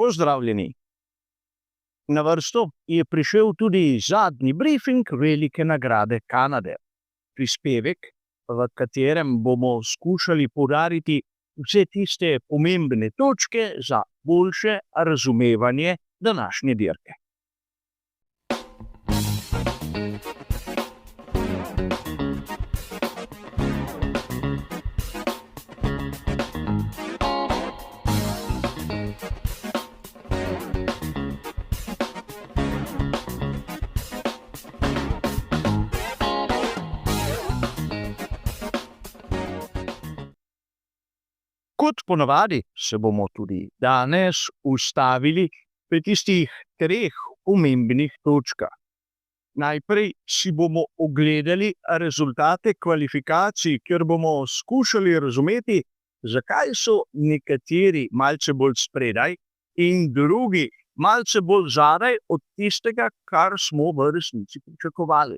Pozdravljeni. Na vrsto je prišel tudi zadnji briefing Velike nagrade Kanade. Prispevek, v katerem bomo skušali poudariti vse tiste pomembne točke za boljše razumevanje današnje dirke. Kot ponavadi se bomo tudi danes ustavili pri tistih 3 pomembnih točkah. Najprej si bomo ogledali rezultate kvalifikacij, kjer bomo skušali razumeti, zakaj so nekateri malce bolj spredaj in drugi malce bolj zadaj od tistega, kar smo v resnici pričakovali.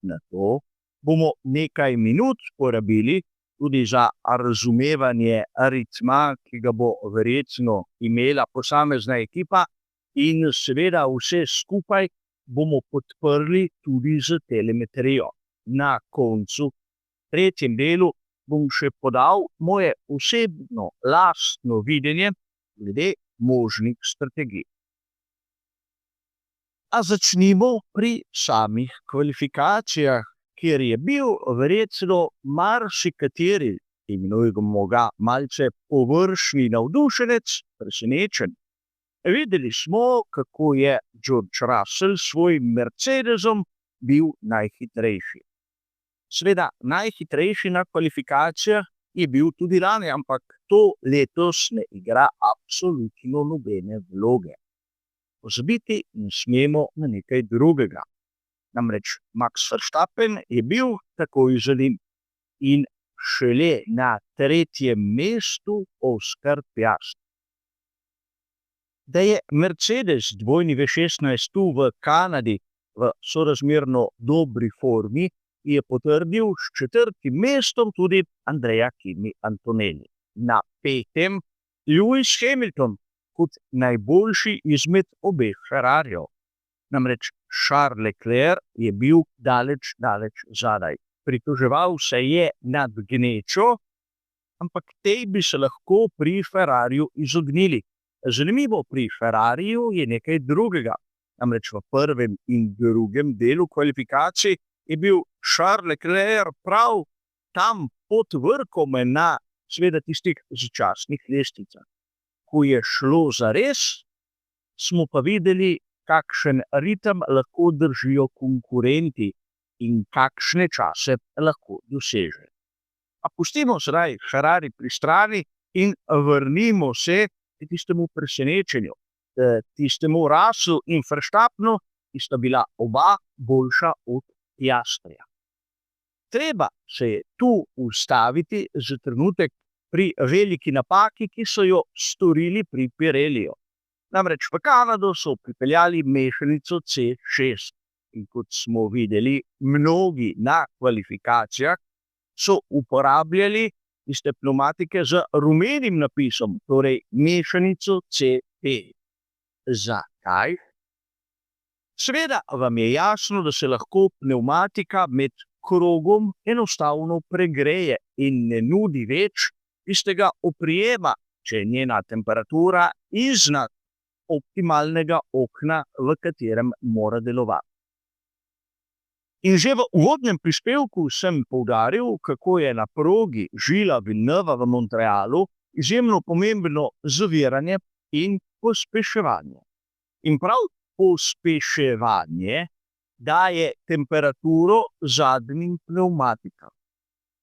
Nato bomo nekaj minut porabili tudi za razumevanje ritma, ki ga bo verjetno imela posamezna ekipa, in seveda vse skupaj bomo podprli tudi z telemetrijo. Na koncu, v 3. delu, bom še podal moje osebno lastno videnje glede možnih strategij. A začnimo pri samih kvalifikacijah, kjer je bil verjetno marsikateri, imenujemo ga malce površni navdušenec, presenečen. Videli smo, kako je George Russell s svojim Mercedesom bil najhitrejši. Seveda, najhitrejši na kvalifikacijah je bil tudi lani, ampak to letos ne igra absolutno nobene vloge. Pozabiti ne smemo na nekaj drugega. Namreč Max Verstappen je bil takoj za njim in šele na 3. mestu Oscar Piastri. Da je Mercedes W16 v Kanadi v sorazmerno dobri formi, je potrdil s 4. mestom tudi Andrea Kimi Antonelli. Na 5. Lewis Hamilton kot najboljši izmed obeh Ferrarijev. Namreč Charles Leclerc je bil daleč zadaj. Pritoževal se je nad gnečo, ampak tej bi se lahko pri Ferrariju izognili. Zanimivo pri Ferrariju je nekaj drugega. Namreč v 1. in 2. delu kvalifikacij je bil Charles Leclerc prav tam pod vrhom na seveda tistih začasnih lestvicah. Ko je šlo zares, smo pa videli, kakšen ritem lahko držijo konkurenti in kakšne čase lahko doseže. A pustimo zdaj Ferrari pri strani in vrnimo se k tistemu presenečenju, tistemu Russellu in Verstappenu, ki sta bila oba boljša od Piastrija. Treba se je tu ustaviti za trenutek pri veliki napaki, ki so jo storili pri Pirelliju. Namreč v Kanado so pripeljali mešanico C6 in kot smo videli, mnogi na kvalifikacijah so uporabljali tiste pnevmatike z rumenim napisom, torej mešanico C5. Zakaj? Seveda vam je jasno, da se lahko pnevmatika med krogom enostavno pregreje in ne nudi več tistega oprijema, če je njena temperatura iznad optimalnega okna, v katerem mora delovati. In že v uvodnem prispevku sem poudaril, kako je na progi Gilles Villeneuva v Montrealu izjemno pomembno zaviranje in pospeševanje. In prav pospeševanje daje temperaturo zadnjim pnevmatikam.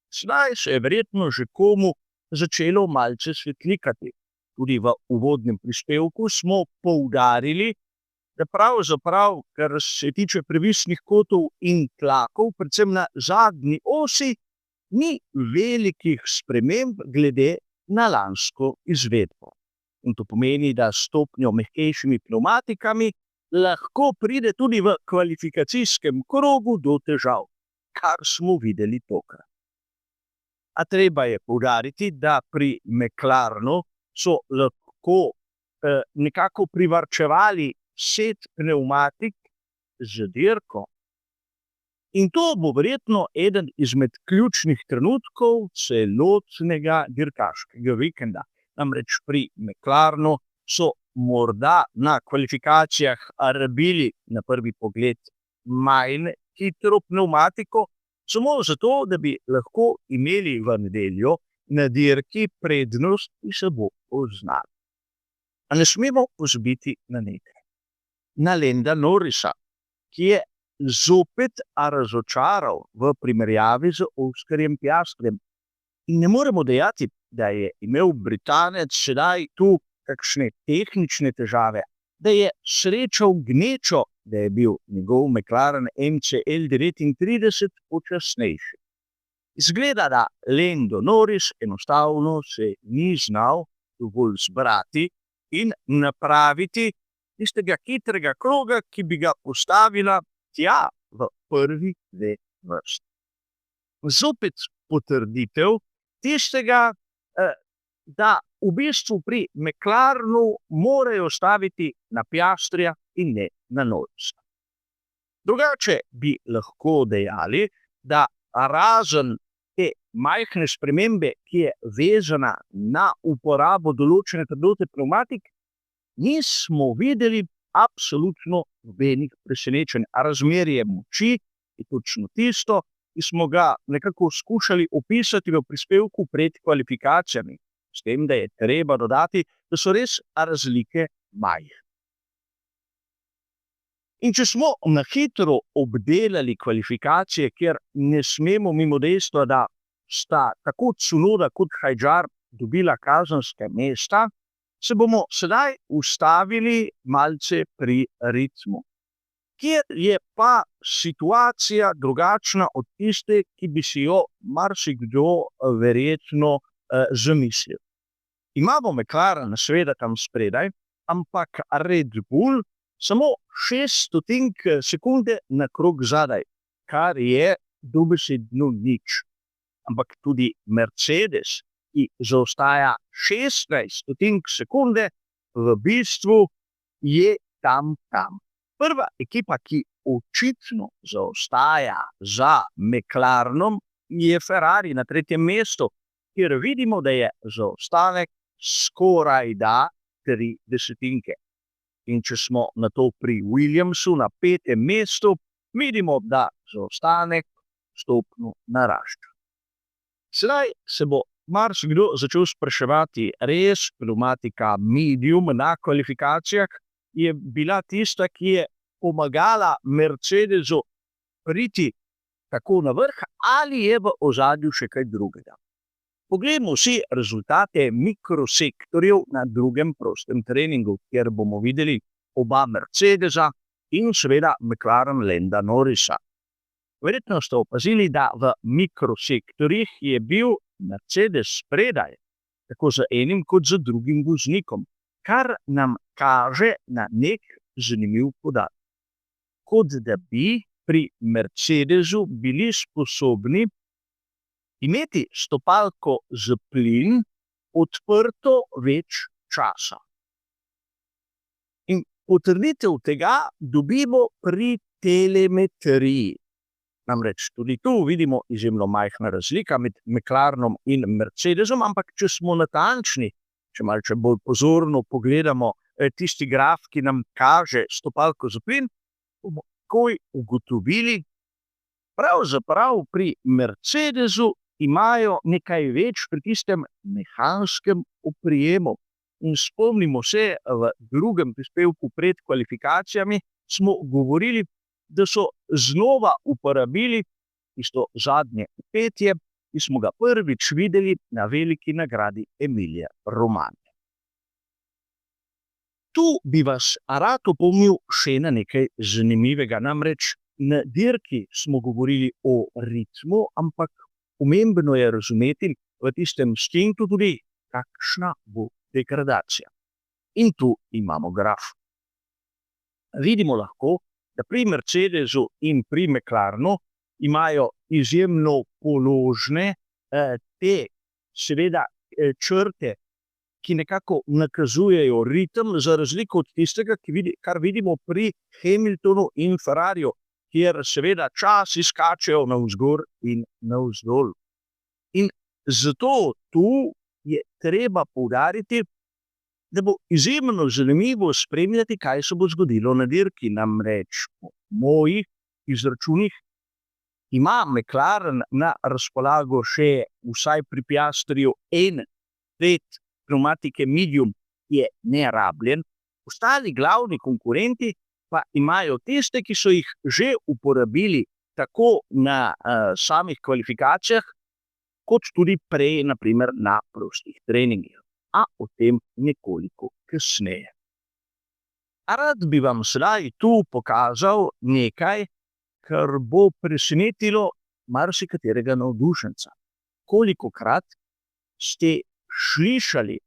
Zdaj se je verjetno že komu začelo malce svetlikati. Tudi v uvodnem prispevku smo poudarili, da pravzaprav, kar se tiče previsnih kotov in tlakov, predvsem na zadnji osi, ni velikih sprememb glede na lansko izvedbo. In to pomeni, da s stopnjo mehkejšimi pnevmatikami lahko pride tudi v kvalifikacijskem krogu do težav, kar smo videli tokrat. A treba je poudariti, da pri McLarenu so lahko nekako privarčevali set pnevmatik z dirko. In to bo verjetno eden izmed ključnih trenutkov celotnega dirkaškega vikenda. Namreč pri McLarenu so morda na kvalifikacijah rabili na prvi pogled manj hitro pnevmatiko, samo zato, da bi lahko imeli v nedeljo na dirki prednost, ki se bo poznala. A ne smemo pozabiti na nekaj. Na Landa Norrisa, ki je zopet razočaral v primerjavi z Oskarjem Piastriem. In ne moremo dejati, da je imel Britanec sedaj tu kakšne tehnične težave, da je srečal gnečo, da je bil njegov McLaren MCL 39 počasnejši. Izgleda, da Lando Norris enostavno se ni znal dovolj zbrati in napraviti tistega hitrega kroga, ki bi ga postavila tja v prvi dve vrsti. Zopet potrditev tistega, da v bistvu pri McLarenu morajo staviti na Piastrija in ne na Norrisa. Drugače bi lahko dejali, da razen te majhne spremembe, ki je vezana na uporabo določene trdote pnevmatik, nismo videli absolutno nobenih presenečenj. Razmerje moči je točno tisto, ki smo ga nekako skušali opisati v prispevku pred kvalifikacijami, s tem, da je treba dodati, da so res razlike majhne. In če smo na hitro obdelali kvalifikacije, kjer ne smemo mimo dejstva, da sta tako Tsunoda kot Hadjar dobila kazenska mesta, se bomo sedaj ustavili malce pri ritmu, kjer je pa situacija drugačna od tiste, ki bi si jo marsikdo verjetno zamislil. Imamo McLaren seveda tam spredaj, ampak Red Bull samo 0,06 sekunde na krog zadaj, kar je dobesedno nič. Ampak tudi Mercedes, ki zaostaja 16 sekunde, v bistvu je tam. Prva ekipa, ki očitno zaostaja za McLarenom, je Ferrari na 3. mestu, kjer vidimo, da je zaostanek skorajda 3 desetinke. In če smo na to pri Williamsu na 5. mestu, vidimo, da zaostanek stopno narašča. Sedaj se bo marsikdo začel spraševati, res pneumatika medium na kvalifikacijah je bila tista, ki je pomagala Mercedesu priti tako na vrh, ali je v ozadju še kaj drugega. Poglejmo si rezultate mikrosektorjev na drugem prostem treningu, kjer bomo videli oba Mercedesa in seveda McLaren Landa Norrisa. Verjetno ste opazili, da v mikrosektorjih je bil Mercedes spredaj, tako z enim kot z drugim voznikom, kar nam kaže na nek zanimiv podatek. Kot da bi pri Mercedesu bili sposobni imeti stopalko za plin odprto več časa. In potrditev tega dobimo pri telemetriji. Namreč tudi tu vidimo izjemno majhna razlika med McLarenom in Mercedesom, ampak če smo natančni, če malce bolj pozorno pogledamo tisti graf, ki nam kaže stopalko za plin, bomo takoj ugotovili, pravzaprav pri Mercedesu imajo nekaj več pri tistem mehanskem oprijemu. In spomnimo se, v drugem prispevku pred kvalifikacijami smo govorili, da so znova uporabili tisto zadnje petje, ki smo ga prvič videli na veliki nagradi Emilia Romagna. Tu bi vas rad opomnil še na nekaj zanimivega. Namreč na dirki smo govorili o ritmu, ampak pomembno je razumeti v tistem stintu tudi, kakšna bo degradacija. In tu imamo graf. Vidimo lahko, da pri Mercedesu in pri McLarenu imajo izjemno položne te seveda črte ki nekako nakazujejo ritem, za razliko od tistega, kar vidimo pri Hamiltonu in Ferrariju, kjer seveda časi skačejo navzgor in navzdol. In zato tu je treba poudariti, da bo izjemno zanimivo spremljati, kaj se bo zgodilo na dirki. Namreč po mojih izračunih ima McLaren na razpolago še vsaj pri Piastriju en let pneumatike medium, ki je nerabljen. Ostali glavni konkurenti pa imajo tiste, ki so jih že uporabili tako na samih kvalifikacijah, kot tudi prej, naprimer na prostih treningih. A o tem nekoliko kasneje. Rad bi vam sedaj tu pokazal nekaj, kar bo presenetilo marsikaterega navdušenca. Kolikokrat ste slišali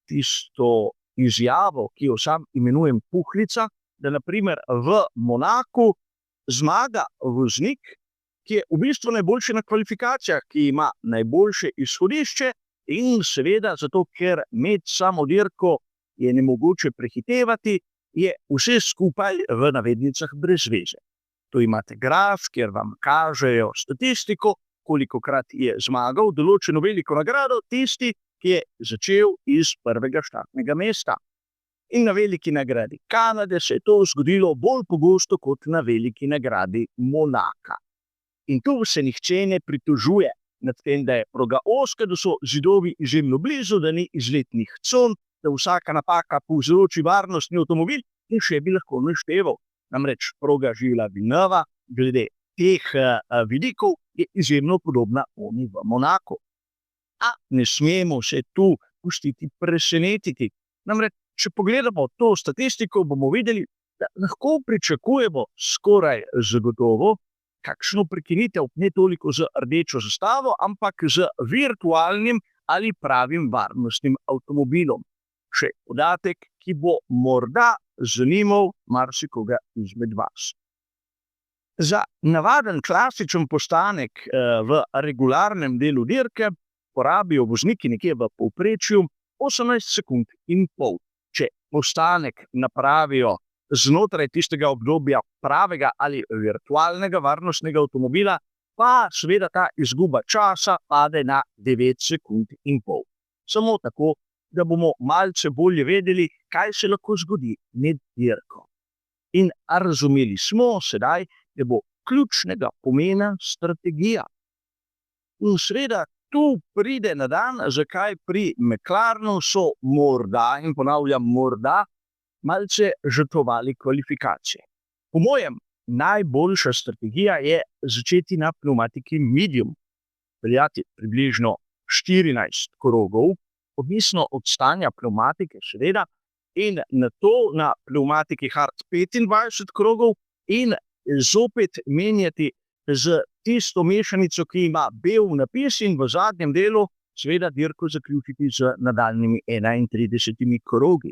tisto izjavo, ki jo sam imenujem puhlica, da naprimer v Monaku zmaga voznik, ki je v bistvu najboljši na kvalifikacijah, ki ima najboljše izhodišče in seveda zato, ker med samo dirko je nemogoče prehitevati, je vse skupaj v navednicah brez veze. Tu imate graf, kjer vam kažejo statistiko, kolikokrat je zmagal določeno veliko nagrado tisti, ki je začel iz prvega štartnega mesta. In na veliki nagradi Kanade se je to zgodilo bolj pogosto kot na veliki nagradi Monaka. In tu se nihče ne pritožuje nad tem, da je proga ozka, da so zidovi izjemno blizu, da ni izletnih con, da vsaka napaka povzroči varnostni avtomobil in še bi lahko našteval. Namreč proga Gilles Villeneuva glede teh vidikov je izjemno podobna oni v Monaku. A ne smemo se tu pustiti presenetiti. Namreč, če pogledamo to statistiko, bomo videli, da lahko pričakujemo skoraj zagotovo kakšno prekinitev, ne toliko z rdečo zastavo, ampak z virtualnim ali pravim varnostnim avtomobilom. Še podatek, ki bo morda zanimal marsikoga izmed vas. Za navaden klasičen postanek v regularnem delu dirke porabijo vozniki nekje v povprečju 18 sekund in pol. Če postanek napravijo znotraj tistega obdobja pravega ali virtualnega varnostnega avtomobila, pa seveda ta izguba časa pade na 9 sekund in pol. Samo tako, da bomo malce bolje vedeli, kaj se lahko zgodi med dirko. In razumeli smo sedaj, da bo ključnega pomena strategija. In seveda tu pride na dan, zakaj pri McLarenu so morda, in ponavljam morda, malce žrtvovali kvalifikacije. Po mojem, najboljša strategija je začeti na pneumatiki medium, peljati približno 14 krogov, odvisno od stanja pneumatike, seveda, in nato na pneumatiki hard 25 krogov in zopet menjati z tisto mešanico, ki ima bel napis, in v zadnjem delu seveda dirko zaključiti z nadaljnjimi 31 krogi.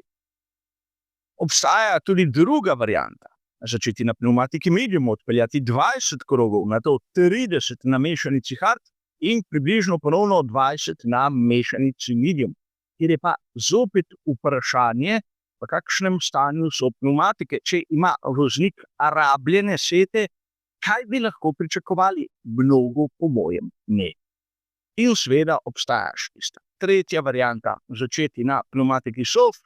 Obstaja tudi druga varianta. Začeti na pneumatiki medium, odpeljati 20 krogov, nato 30 na mešanici hard in približno ponovno 20 na mešanici medium, kjer je pa zopet vprašanje, v kakšnem stanju so pneumatike. Če ima voznik rabljene sete, kaj bi lahko pričakovali? Mnogo, po mojem, ne. In seveda obstaja še tista tretja varianta, začeti na pneumatiki soft.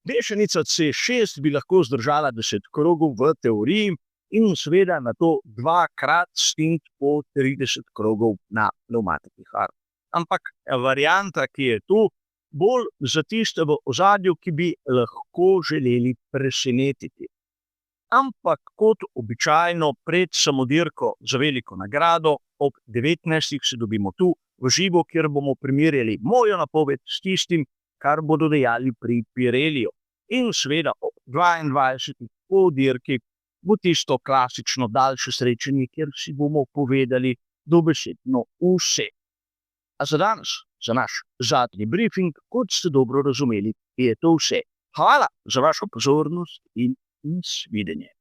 Mešanica C6 bi lahko zdržala 10 krogov v teoriji in seveda na to dvakrat stint po 30 krogov na pneumatiki hard. Ampak varianta, ki je tu, bolj za tiste v ozadju, ki bi lahko želeli presenetiti. Ampak kot običajno pred samodirko za veliko nagrado, ob 19. se dobimo tu v živo, kjer bomo primerjali mojo napoved s tistim, kar bodo dejali pri Pirelliju. In seveda ob 22. po dirki bo tisto klasično daljše srečanje, kjer si bomo povedali dobesedno vse. A za danes, za naš zadnji briefing, kot ste dobro razumeli, je to vse. Hvala za vašo pozornost in nasvidenje.